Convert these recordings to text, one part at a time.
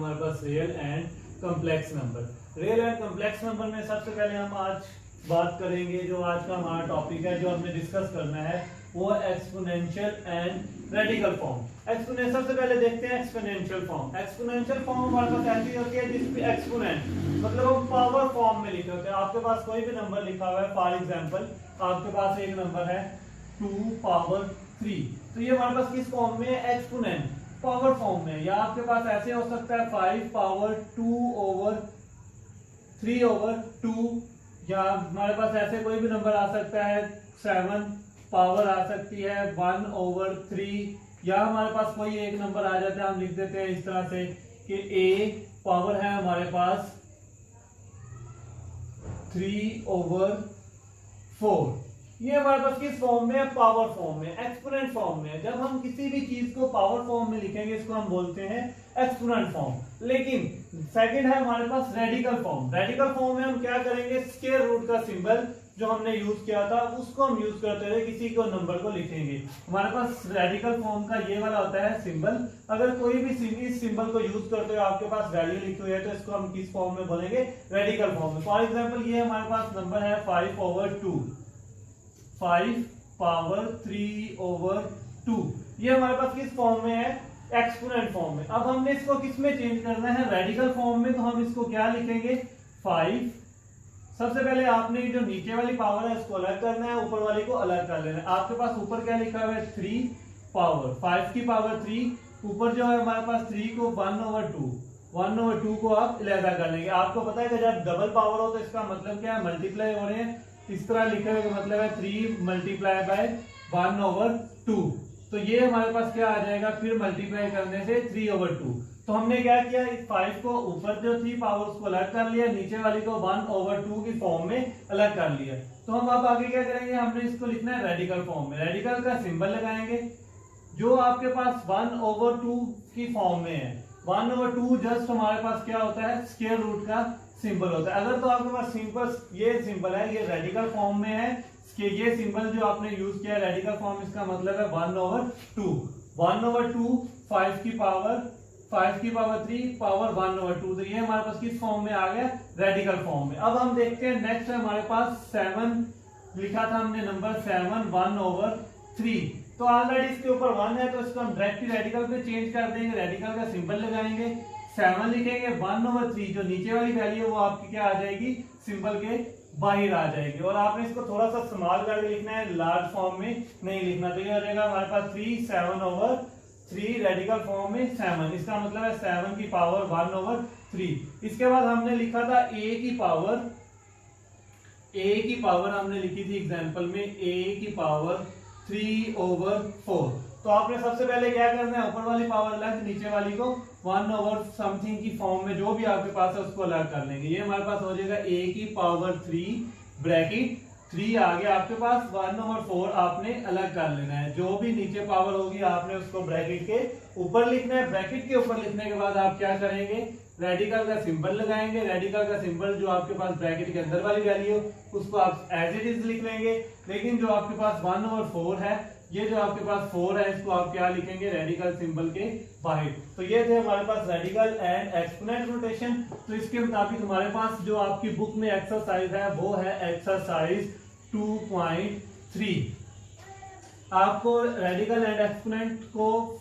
हमारे पास real and complex number. Real and complex number में सबसे पहले हम आज बात करेंगे, जो आज का हमारा टॉपिक है, जो हमें डिस्कस करना है, वो exponential and radical form. Exponential सबसे पहले देखते हैं एक्सपोनेंशियल फॉर्म। एक्सपोनेंशियल फॉर्म हमारे पास ऐसी होती है जिसमें एक्सपोनेंट मतलब हम पावर फॉर्म में लिखे होते हैं। आपके पास कोई भी नंबर लिखा हुआ है, फॉर एग्जांपल आपके पास एक नंबर है 2 पावर 3, तो ये हमारे पास किस फॉर्म में है? एक्सपोनेंट पावर फॉर्म में। या आपके पास ऐसे हो सकता है 5 पावर 2 ओवर 3 ओवर 2, या हमारे पास ऐसे कोई भी नंबर आ सकता है 7 पावर आ सकती है 1 ओवर 3, या हमारे पास कोई एक नंबर आ जाता है, हम लिख देते हैं इस तरह से कि a पावर है हमारे पास 3 ओवर 4। ये हमारे पास किस फॉर्म में है? पावर फॉर्म में, एक्सपोनेंट फॉर्म में। जब हम किसी भी चीज को पावर फॉर्म में लिखेंगे इसको हम बोलते हैं एक्सपोनेंट फॉर्म। लेकिन सेकंड है हमारे पास रेडिकल फॉर्म। रेडिकल फॉर्म में हम क्या करेंगे? स्क्वायर रूट का सिंबल जो हमने यूज किया था उसको हम यूज करते हुए किसी को नंबर को लिखेंगे। हमारे पास रेडिकल फॉर्म का ये वाला होता है सिंबल। अगर कोई भी इस सिंबल को यूज करते हुए आपके पास वैल्यू लिखी हुई है तो इसको हम किस फॉर्म में बोलेंगे? रेडिकल फॉर्म में। फॉर एग्जाम्पल ये हमारे पास नंबर है 5 ओवर 2, 5 पावर 3 ओवर 2। ये हमारे पास किस फॉर्म में है? एक्सपोनेंट फॉर्म में। अब हमने इसको किस में चेंज करना है? रेडिकल फॉर्म में। तो हम इसको क्या लिखेंगे? 5। सबसे पहले आपने जो नीचे वाली पावर है उसको अलग करना है, ऊपर वाली को अलग कर लेना है। आपके पास ऊपर क्या लिखा हुआ है? 3 पावर 5 की पावर 3, ऊपर जो है हमारे पास 3 को 1 ओवर 2 को आप अलग कर लेंगे। आपको पता है कि जब डबल पावर हो तो इसका मतलब क्या है? मल्टीप्लाई हो रहे हैं। इस तरह लिखे हुए का मतलब है 3 मल्टीप्लाई बाय 1 ओवर 2। तो ये हमारे पास क्या आ जाएगा? फिर मल्टीप्लाई करने से 3 ओवर 2। तो हमने क्या किया? इस 5 को ऊपर जो 3 पावर उसको अलग कर लिया, नीचे वाली को 1 ओवर 2 की फॉर्म में अलग कर लिया। तो हम अब आगे क्या करेंगे? हमने इसको लिखना है रेडिकल फॉर्म में। रेडिकल का सिंबल लगाएंगे जो आपके पास 1 ओवर 2 की फॉर्म में है। 1 ओवर 2 जस्ट हमारे पास क्या होता है? स्क्वायर रूट का सिंबल होता है। अगर तो आपके पास सिंपल ये सिंबल है, ये रेडिकल फॉर्म में है, ये सिंबल जो आपने यूज किया है रेडिकल फॉर्म, इसका मतलब है 1 ओवर 2। 1 ओवर 2 5 की पावर 3 पावर 1 ओवर 2। तो ये हमारे पास किस फॉर्म में आ गया? रेडिकल फॉर्म में। अब हम देखते हैं नेक्स्ट है हमारे पास 7 लिखा था हमने नंबर 7 1 ओवर 3। तो ऑलरेडी इसके ऊपर 1 है तो इसको हम डायरेक्ट रेडिकल पे चेंज कर देंगे। रेडिकल का सिंबल लगाएंगे, 7 लिखेंगे, 1 ओवर 3 जो नीचे वाली वैल्यू है वो आपकी क्या आ जाएगी? सिंबल के बाहर आ जाएगी। और आपने इसको थोड़ा सा स्मॉल करके लिखना है, लार्ज फॉर्म में नहीं लिखना। तो ये हो जाएगा हमारे पास 3 7 ओवर 3 रेडिकल फॉर्म में 7। इसका मतलब है 7 की पावर 1 ओवर 3। इसके बाद हमने लिखा था a की पावर हमने लिखी थी एग्जांपल में a की पावर 3 ओवर 4। तो आपने सबसे पहले क्या करना है? ऊपर वाली पावर अलग, नीचे वाली को 1 ओवर समथिंग की फॉर्म में जो भी आपके पास है उसको अलग कर लेंगे। ये हमारे पास हो जाएगा a की पावर 3 ब्रैकेट 3 आ गया आपके पास, 1 ओवर 4 आपने अलग कर लेना है। जो भी नीचे पावर होगी आपने उसको ब्रैकेट के ऊपर लिखना है। ब्रैकेट के ऊपर लिखने के बाद आप क्या करेंगे? रेडिकल का सिंबल लगाएंगे। रेडिकल का सिंबल जो आपके पास ब्रैकेट के अंदर वाली वैल्यू उसको आप एज इट इज लिख लेंगे। लेकिन जो आपके पास 1 ओवर 4 है, ये जो आपके पास 4 है, इसको आप क्या लिखेंगे? रेडिकल सिंबल के बाहर। तो ये थे हमारे पास रेडिकल एंड एक्सपोनेंट नोटेशन। तो इसके मुताबिक हमारे पास जो आपकी बुक में एक्सरसाइज है वो है एक्सरसाइज 2.3। आपको रेडिकल एंड एक्सपोनेंट को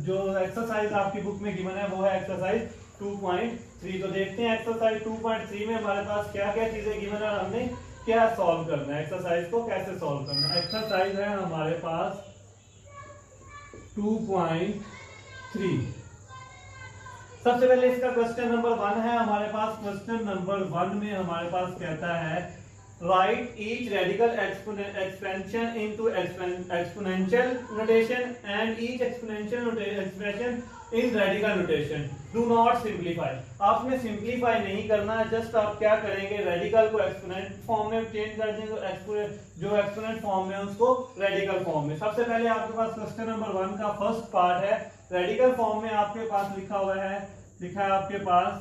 जो एक्सरसाइज आपकी बुक में गिवन है वो है एक्सरसाइज 2.3। तो देखते हैं एक्सरसाइज 2.3 में हमारे पास क्या क्या चीजें गिवन है, हमने क्या सॉल्व करना है, एक्सरसाइज को कैसे सॉल्व करना है। एक्सरसाइज है हमारे पास 2.3। सबसे पहले इसका क्वेश्चन नंबर 1 है हमारे पास। क्वेश्चन नंबर 1 में हमारे पास कहता है right each radical expansion into exponential notation and each exponential expression in radical notation. Do not simplify. आपने सिंप्लीफाई नहीं करना है, जस्ट आप क्या करेंगे? रेडिकल को एक्सपोनेंट फॉर्म में चेंज कर देंगे, जो एक्सपोनेंट फॉर्म में उसको रेडिकल फॉर्म में। सबसे पहले आपके पास क्वेश्चन नंबर 1 का फर्स्ट पार्ट है रेडिकल फॉर्म में। आपके पास लिखा है आपके पास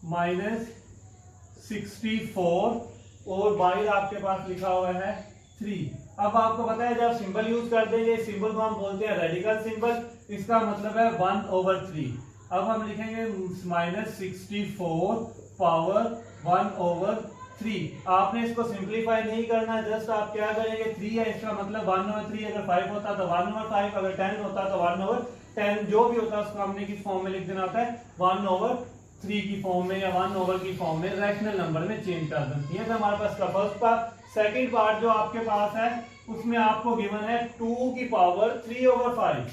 -64 और बाहर आपके पास लिखा हुआ है 3। अब आपको पता है जब सिंबल यूज कर देंगे, सिंबल को हम बोलते हैं रेडिकल सिंबल। इसका मतलब है 1 ओवर 3। अब हम लिखेंगे -64 पावर 1/3। आपने इसको सिंप्लीफाई नहीं करना, जस्ट आप क्या करेंगे, 3 है इसका मतलब 1/3, अगर 5 होता तो 1/5, अगर 10 होता तो 1/10, जो भी होता है उसको हमने किस फॉर्म में लिख देना होता है, 1/3 की फॉर्म में या 1 की फॉर्म में रैशनल नंबर में चेंज कर देती है। तो हमारे पास का फर्स्ट पार्ट। सेकंड पार्ट जो आपके पास है उसमें आपको गिवन है 2 की पावर 3/5,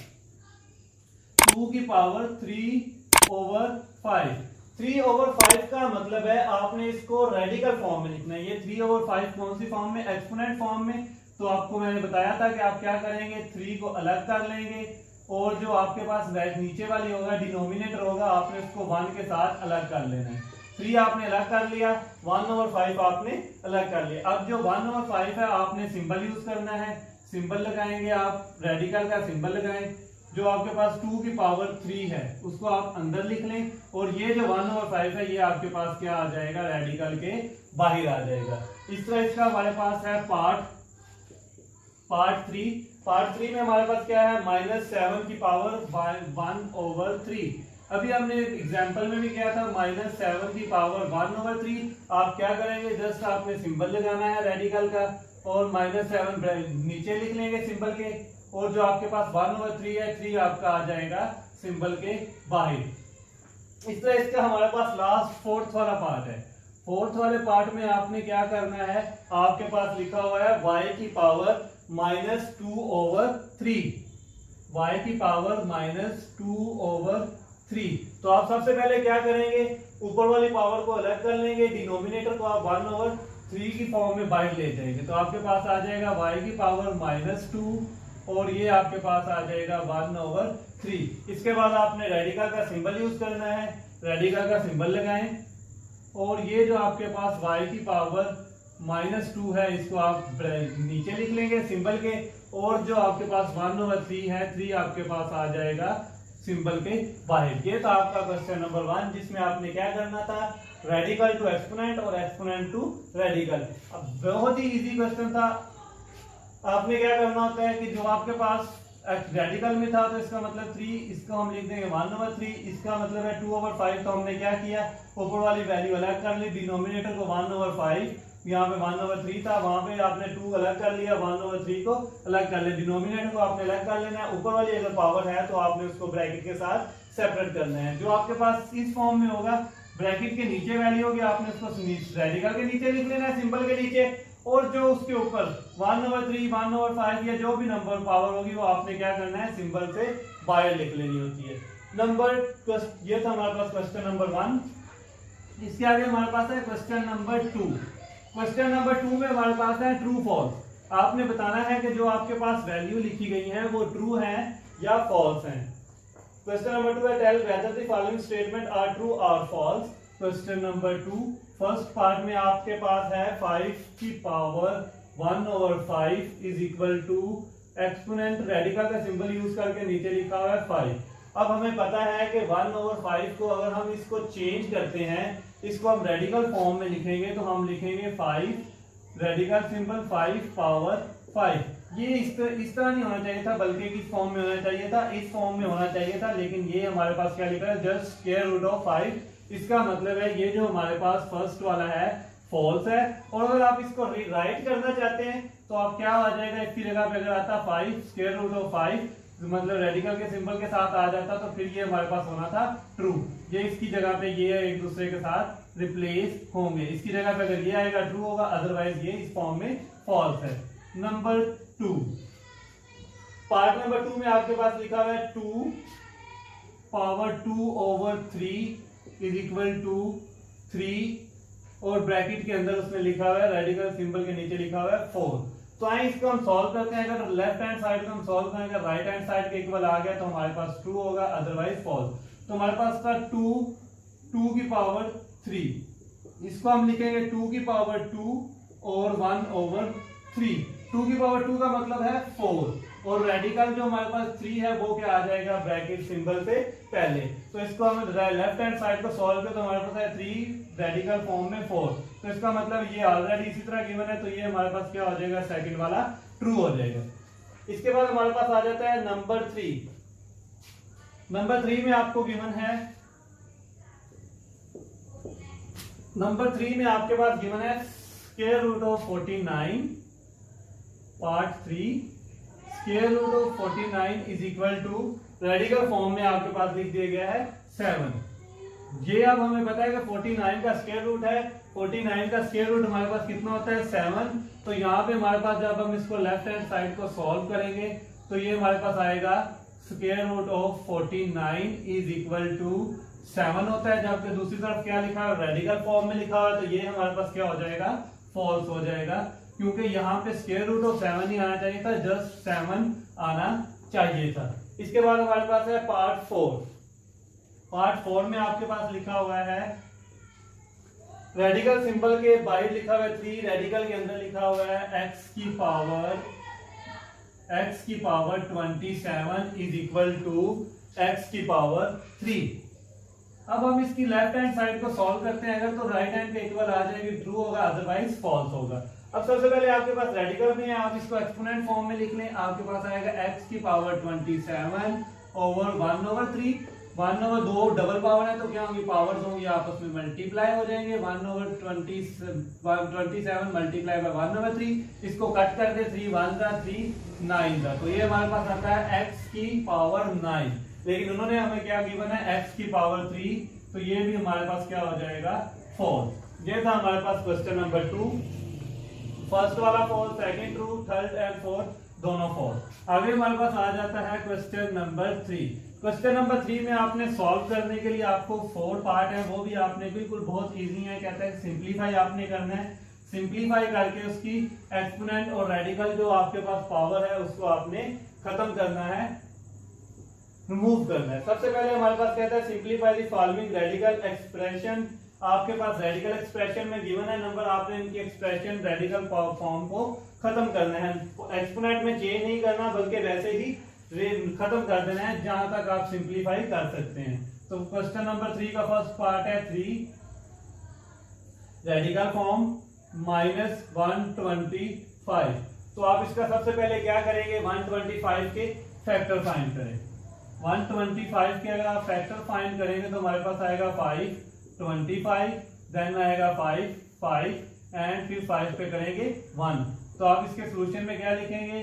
2 की पावर 3/5। 3/5 का मतलब है आपने इसको रेडिकल फॉर्म में लिखना है। ये 3/5 कौन सी फॉर्म में, एक्सपोनेंट फॉर्म में। तो आपको मैंने बताया था कि आप क्या करेंगे, 3 को अलग कर लेंगे और जो आपके पास नीचे वाली होगा डिनोमिनेटर होगा, आपने उसको 1 के साथ अलग कर लेना है। 3 आपने अलग कर लिया, 1/5 आपने अलग कर लिया। अब जो 1/5 है आपने सिंबल यूज करना है, सिंबल लगाएंगे आप, रेडिकल का सिंबल लगाएं। जो आपके पास 2 की पावर 3 है उसको आप अंदर लिख लें और ये जो 1/5 है ये आपके पास क्या आ जाएगा, रेडिकल के बाहर आ जाएगा। इस तरह इसका हमारे पास है पार्ट 3। पार्ट 3 में हमारे पास क्या है, -7 की पावर 1/3। अभी हमने एग्जांपल में भी किया था, -7 की पावर 1/3। आप क्या करेंगे, जस्ट आपने सिंबल लगाना है रेडिकल का और -7 नीचे लिख लेंगे सिंबल के, और जो आपके पास 1/3 है 3 आपका आ जाएगा सिंबल के बाहर। इस तरह इसका हमारे पास लास्ट फोर्थ वाला पार्ट है। फोर्थ वाले पार्ट में आपने क्या करना है, आपके पास लिखा हुआ है y की पावर -2/3, y की पावर -2/3। तो आप सबसे पहले क्या करेंगे, ऊपर वाली पावर को अलग कर लेंगे, डिनोमिनेटर को आप 1/3 की फॉर्म में बाहर ले जाएंगे। तो आपके पास आ जाएगा y की पावर -2 और ये आपके पास आ जाएगा 1/3। इसके बाद आपने रेडिकल का सिंबल यूज करना है, रेडिकल का सिंबल लगाएं और ये जो आपके पास y की पावर -2 है इसको आप नीचे लिख लेंगे सिंबल के, और जो आपके पास 1/3 है 3 आपके पास आ जाएगा सिंबल के बाहर। ये था आपका क्वेश्चन नंबर 1, जिसमें आपने क्या करना था, रेडिकल टू एक्सपोनेंट और एक्सपोनेंट टू रेडिकल। अब बहुत ही इजी क्वेश्चन था। आपने क्या करना होता है कि जो आपके पास रेडिकल में था तो इसका मतलब 3, इसको हम लिख देंगे 1/3, इसका मतलब है 2/5। तो हमने क्या किया, ऊपर वाली वैल्यू अलग कर ली, डिनोमिनेटर को 1/5, यहाँ पे 1/3 था, वहां पे आपने 2 अलग कर लिया, 1/3 को अलग कर लिया, डिनोमिनेटर को आपने अलग कर लेना है। ऊपर वाली अगर पावर है तो आपने उसको ब्रैकेट के साथ सेपरेट करना है। जो आपके पास इस फॉर्म में होगा, ब्रैकेट के नीचे वैल्यू होगी, आपने उसको रेडिकल के नीचे लिख लेना है सिंबल के नीचे, और जो उसके ऊपर 1/3, 1/5 या जो भी नंबर पावर होगी वो आपने क्या करना है, सिंबल से बाहर लिख लेनी होती है। ये था हमारे पास क्वेश्चन नंबर 1। इसके आगे हमारे पास है क्वेश्चन नंबर 2। क्वेश्चन नंबर 2 में हमारे पास है ट्रू फॉल्स। आपने बताना है कि जो आपके पास वैल्यू लिखी गई है वो ट्रू है या फॉल्स है। क्वेश्चन नंबर 2 है, tell whether the following statement are true और false. Question number 2 first part में आपके पास है 5 की power 1/5 is equal to exponent, radical का सिंबल यूज करके नीचे लिखा हुआ है 5। अब हमें पता है कि 1/5 को अगर हम इसको चेंज करते हैं, इसको हम रेडिकल फॉर्म में लिखेंगे तो हम लिखेंगे 5, रेडिकल सिंबल 5 पावर 5। ये इस तरह नहीं होना चाहिए था, बल्कि किस फॉर्म में होना चाहिए था, इस फॉर्म में होना चाहिए था, लेकिन ये हमारे पास क्या लिखा है, जस्ट स्क्वायर रूट ऑफ 5। इसका मतलब है ये जो हमारे पास फर्स्ट वाला है फॉल्स है। और अगर आप इसको राइट करना चाहते हैं तो आप क्या आ जाएगा, इसकी जगह पे अगर आता 5 स्क्वायर रूट ऑफ 5 मतलब रेडिकल के सिंबल के साथ आ जाता तो फिर ये हमारे पास होना था ट्रू। ये इसकी जगह पे ये एक दूसरे के साथ रिप्लेस होंगे, इसकी जगह पे अगर ये आएगा ट्रू होगा, अदरवाइज ये इस फॉर्म में फॉल्स है। नंबर 2, पार्ट नंबर 2 में आपके पास लिखा हुआ है 2 पावर 2/3 इज इक्वल टू 3 और ब्रैकेट के अंदर उसने लिखा हुआ है, रेडिकल सिंबल के नीचे लिखा हुआ है 4। तो आइए इसको हम सॉल्व करते हैं। अगर लेफ्ट हैंड साइड को हम सॉल्व करेंगे, राइट हैंड साइड के इक्वल आ गया तो हमारे पास ट्रू होगा, अदरवाइज फॉल्स। तो हमारे पास था 2 की पावर 3, इसको हम लिखेंगे 2 की पावर 2 और 1/3। 2 की पावर 2 का मतलब है 4 और रेडिकल जो हमारे पास 3 है वो क्या आ जाएगा, ब्रैकेट सिंबल से पहले। तो इसको हम लेफ्ट हैंड साइड को सॉल्व करें तो हमारे पास है 3 रेडिकल फॉर्म में 4। तो इसका मतलब ये ऑलरेडी इसी तरह गिवन है, तो ये हमारे पास क्या हो जाएगा, सेकंड वाला ट्रू हो जाएगा। इसके बाद हमारे पास आ जाता है नंबर 3। नंबर 3 में आपको गिवन है, नंबर 3 में आपके पास गिवन है square root of 49 part 3, square root of 49 is equal to radical form में आपके पास लिख दिया गया है 7। ये अब हमें पता है कि 49 का स्क्वायर रूट है, 49 का स्क्वायर रूट हमारे पास कितना होता है 7। तो यहाँ पे हमारे पास जब हम इसको लेफ्ट हैंड साइड को सॉल्व करेंगे तो ये हमारे पास आएगा square root of 49 is equal to 7 होता है। जबकि दूसरी तरफ क्या लिखा है, रेडिकल फॉर्म में लिखा हुआ है, तो ये हमारे पास क्या हो जाएगा, फॉल्स हो जाएगा, क्योंकि यहाँ पे स्क्वायर रूट ऑफ 7 ही आना चाहिए था, जस्ट 7 आना चाहिए था। इसके बाद हमारे पास है पार्ट 4। पार्ट 4 में आपके पास लिखा हुआ है रेडिकल सिंबल के बाहर लिखा हुआ है 3, रेडिकल के अंदर लिखा हुआ है x की power 27 is equal to x की पावर 3। अब हम इसकी लेफ्ट हैंड साइड को सॉल्व करते हैं, अगर तो राइट हैंड के इक्वल आ जाएगी, ट्रू होगा, अदरवाइज फॉल्स होगा। अब सबसे पहले आपके पास रेडिकल में है, आप इसको एक्सपोनेंट फॉर्म में लिख लें। आपके पास आएगा x की पावर 27 ओवर 1/3, 1/2 डबल पावर है तो क्या होंगी, पावर्स होंगी, आपस में मल्टीप्लाई हो जाएंगे। 1/27 मल्टीप्लाई बाय 1/3, इसको कट कर दे, 3 1 जा 3 9 जा, तो ये हमारे पास आता है x की पावर 9। लेकिन उन्होंने हमें क्या गिवन है, x की पावर 3, तो ये भी हमारे पास क्या हो जाएगा, फॉल्स। ये था हमारे पास क्वेश्चन नंबर 2। फर्स्ट वाला false, second true, third and fourth दोनों फॉल्स। आगे हमारे पास आ जाता है क्वेश्चन नंबर 3। क्वेश्चन नंबर 3 में आपने सॉल्व करने के लिए आपको 4 पार्ट है, वो भी आपने बिल्कुल बहुत इजी है, कहते हैं सिंपलीफाई आपने करना है। सिंपलीफाई करके उसकी एक्सपोनेंट और रेडिकल जो आपके पास पावर है उसको आपने खत्म करना है, रिमूव करना है। सबसे पहले हमारे पास कहता है simplify the following radical expression. आपके पास रेडिकल एक्सप्रेशन में गिवन है नंबर, आपने इनकी एक्सप्रेशन रेडिकल फॉर्म को खत्म करना है, एक्सपोनेंट में चेंज नहीं करना, बल्कि वैसे ही खत्म कर देना है जहां तक आप सिंपलीफाई कर सकते हैं। तो क्वेश्चन नंबर 3 का फर्स्ट पार्ट है 3 रेडिकल फॉर्म -125। तो आप इसका सबसे पहले क्या करेंगे, 125 के फैक्टर फाइंड करें। 125 के अगर आप फैक्टर फाइंड करेंगे तो हमारे पास आएगा 525, देन आएगा 5 एंड फिर 5 पे करेंगे 1। तो आप इसके सोल्यूशन में क्या लिखेंगे,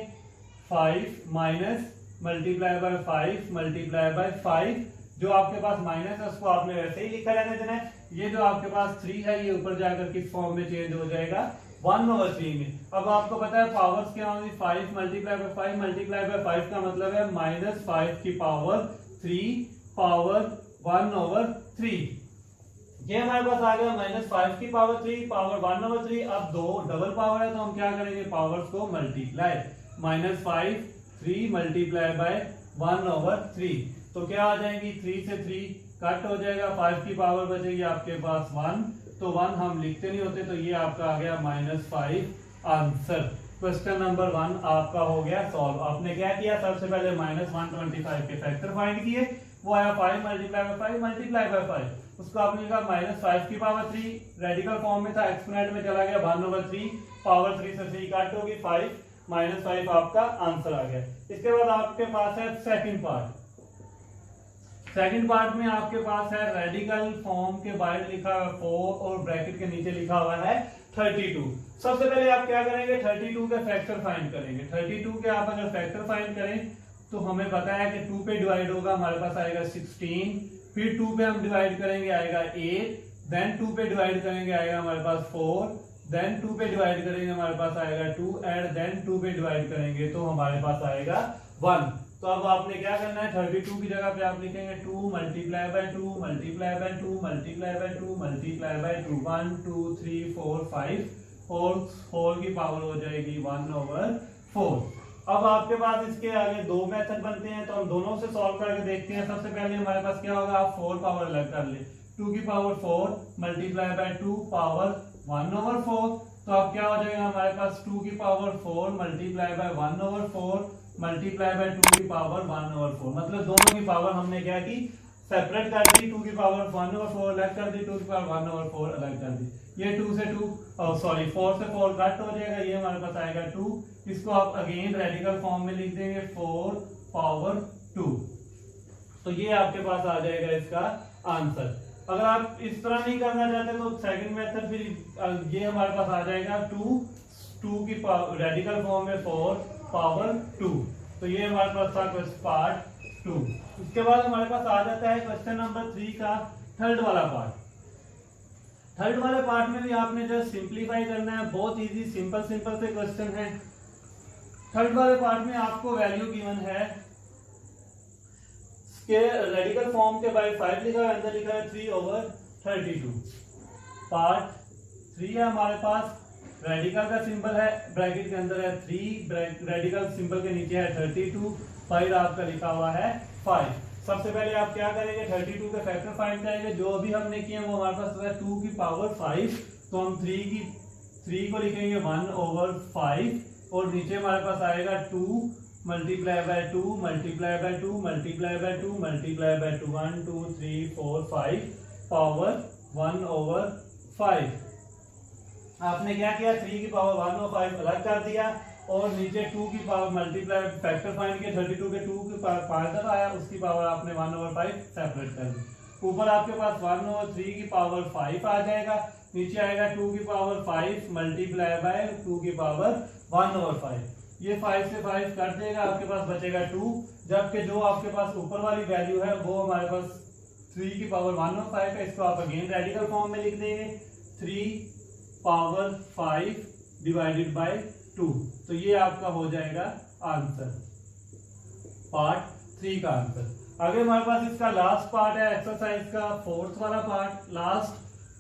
5 minus multiply by 5 multiply by 5, जो आपके पास माइनस है उसको आपने वैसे ही लिखा रहने देना है। ये जो आपके पास 3 है ये ऊपर जाकर किस फॉर्म में चेंज हो जाएगा, 1/3 में। अब आपको पता है पावर्स क्या होंगी, 5 मल्टीप्लाई बाय 5 मल्टीप्लाई बाय 5 का मतलब है -5 की पावर 3 पावर 1/3। ये हमारे पास आ गया -5 की पावर 3 पावर 1/3। अब 2 डबल पावर है तो हम क्या करेंगे, पावर्स को मल्टीप्लाई, -5 3 मल्टीप्लाई बाय 1/3, तो क्या आ जाएंगी, 3 से 3 कट हो जाएगा, 5 की पावर बचेगी आपके पास 1, तो 1 हम लिखते नहीं होते, तो ये आपका आ गया -5 आंसर। क्वेश्चन नंबर 1 आपका हो गया सॉल्व। आपने क्या किया, सबसे पहले -125 के फैक्टर फाइंड किए, वो आया 5 मल्टीप्लाई बाय 5 मल्टीप्लाई बाय 5, उसको आपने लिखा -5 की पावर 3, रेडिकल फॉर्म में था, एक्सपोनेंट में चला गया 1/3, पावर 3 से 3 कट होगी 5, -5 आपका आंसर आ गया। इसके बाद आपके पास है सेकंड पार्ट। सेकंड पार्ट में आपके पास है रेडिकल फॉर्म के बाहर लिखा हुआ 4 और ब्रैकेट के नीचे लिखा हुआ है 32। सबसे पहले आप क्या करेंगे, 32 के फैक्टर फाइंड करेंगे। 32 के आप अगर फैक्टर फाइंड करें तो हमें पता है कि 2 पे डिवाइड होगा, हमारे पास आएगा 16, फिर 2 पे हम डिवाइड करेंगे आएगा 8, देन 2 पे डिवाइड करेंगे आएगा हमारे पास 4, देन 2 पे डिवाइड करेंगे हमारे पास आएगा 2 एंड देन 2 पे डिवाइड करेंगे तो हमारे पास आएगा 1। तो अब आपने क्या करना है, 32 की जगह पे आप लिखेंगे 2 multiply by 2 multiply by 2 multiply by 2 multiply by 2, 1 2 3 4 5 और 4 की पावर हो जाएगी 1/4। अब आपके पास इसके आगे 2 मेथड बनते हैं, तो हम दोनों से सॉल्व करके देखते हैं। सबसे पहले हमारे पास क्या होगा, आप 4 पावर अलग कर ले, 2 की पावर 4 मल्टीप्लाई बाय 2 पावर 1/4, तो अब क्या हो जाएगा हमारे पास 2 की power 4 multiply by 1/4 multiply by 2 की पावर 1/4, मतलब दोनों की पावर हमने क्या की, सेपरेट कर दी, 2 की पावर 1/4 अलग कर दी, 2 की पावर 1/4 अलग कर दी। ये 2 से 2 4 से 4 कट हो जाएगा, ये हमारे पास आएगा 2, इसको आप अगेन रेडिकल फॉर्म में लिख देंगे 4 पावर 2। तो ये आपके पास आ जाएगा इसका आंसर। अगर आप इस तरह नहीं करना चाहते तो सेकंड मेथड फिर ये हमारे पास आ जाएगा 2 की रेडिकल फॉर्म में 4 पावर 2। तो ये हमारे पास था पार्ट 2। उसके बाद हमारे पास आ जाता है क्वेश्चन नंबर 3 का थर्ड वाला पार्ट। थर्ड वाले पार्ट में भी आपने जस्ट सिंप्लीफाई करना है, बहुत इजी सिंपल से क्वेश्चन है। थर्ड वाले पार्ट में आपको वैल्यू गिवन है के रेडिकल फॉर्म के बाय 5 लिखा है, अंदर लिखा है 3/32। पार्ट 3 है हमारे पास, रेडिकल का सिंबल है ब्रैकेट के अंदर है 3, रेडिकल सिंबल के नीचे है 32, 5 आपका लिखा हुआ है 5। सबसे पहले आप क्या करेंगे, 32 के फैक्टर फाइंड करेंगे। जो अभी हमने किए वो हमारे पास है 2 की पावर 5, तो हम 3 को लिखेंगे 1/5 और नीचे हमारे पास आएगा 2 multiply by 2 multiply by 2 multiply by 2 multiply by 2 1 2 3 4 5 power 1/5। आपने क्या किया, 3 की पावर 1/5 अलग कर दिया और नीचे 2 की पावर मल्टीप्लाई फैक्टर फाइंड किया, 32 के 2 की पावर 5 तक आया, उसकी पावर आपने 1/5 सेपरेट कर दी। ऊपर आपके पास 1/3 की पावर 5 आ जाएगा, नीचे आएगा 2 की पावर 5 मल्टीप्लाई बाय 2 की पावर 1/5। ये 5 से 5 कट देगा, आपके पास बचेगा 2, जबकि जो आपके पास ऊपर वाली वैल्यू है वो हमारे पास 3 की पावर 1/5 है। इसको आप अगेन रेडिकल फॉर्म में लिख देंगे 3 पावर 5 डिवाइडेड बाय 2। तो ये आपका हो जाएगा आंसर, पार्ट 3 का आंसर। आगे हमारे पास इसका लास्ट पार्ट है, एक्सरसाइज का 4th वाला पार्ट, लास्ट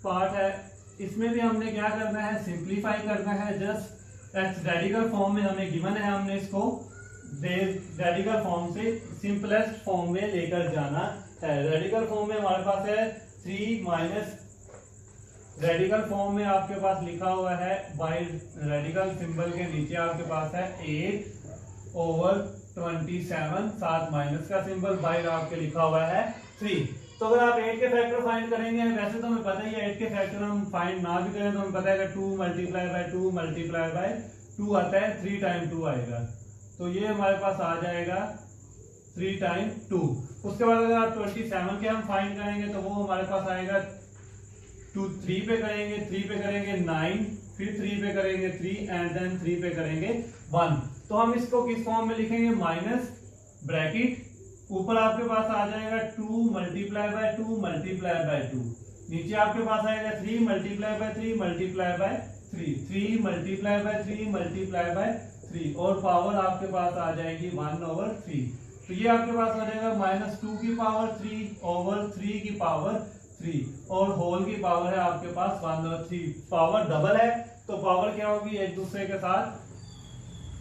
पार्ट है। इसमें भी हमने क्या करना है, सिंप्लीफाई करना है। जस्ट रेडिकल फॉर्म में हमें गिवन है, हमने इसको रेडिकल फॉर्म से सिंपलेस्ट फॉर्म में लेकर जाना है। रेडिकल फॉर्म में हमारे पास है 3 माइनस, रेडिकल फॉर्म में आपके पास लिखा हुआ है बाय रेडिकल सिंबल के नीचे आपके पास है 8/27, साथ माइनस का सिंबल, बाय आपके लिखा हुआ है 3। तो अगर आप 8 के फैक्टर फाइंड करेंगे, वैसे तो हमें पता ही है 8 के फैक्टर हम फाइंड ना भी करें तो हमें पता है कि 2 मल्टीप्लाई बाय 2 मल्टीप्लाई बाय 2 आता है, 3 टाइम 2 आएगा। तो ये हमारे पास आ जाएगा 3 टाइम 2। उसके बाद अगर आप 27 के हम फाइंड करेंगे तो वो हमारे पास आएगा 3 पे करेंगे 9, फिर 3 पे करेंगे 3 एंड देन 3 पे करेंगे 1। तो हम इसको किस फॉर्म में लिखेंगे, माइनस ब्रैकेट, ऊपर आपके पास आ जाएगा 2 मल्टीप्लाई बाय 2 मल्टीप्लाई बाय 2, नीचे आपके पास आएगा 3 multiply by 3 multiply by 3 multiply by 3 multiply by 3 और पावर आपके पास आ जाएगी 1/3। तो ये आपके पास आ जाएगा -2 की पावर 3/3 की पावर 3 और होल की पावर है आपके पास 1/3। पावर डबल है तो पावर क्या होगी, एक दूसरे के साथ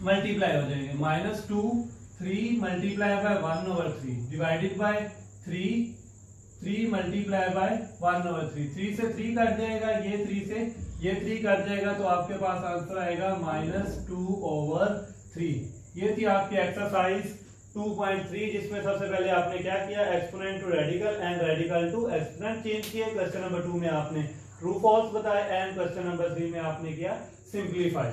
मल्टीप्लाई हो जाएंगे। -2 3 multiply by 1/3 divided by 3 multiply by 1/3। 3 से 3 कट जाएगा, ये 3 से ये 3 कट जाएगा, तो आपके पास आंसर आएगा -2/3। ये थी आपकी एक्सरसाइज 2.3, जिसमें सबसे पहले आपने क्या किया, exponent to radical and radical to exponent change किया। क्वेश्चन नंबर 2 में आपने ट्रू फॉल्स बताया एंड क्वेश्चन नंबर 3 में आपने किया सिंप्लीफाई।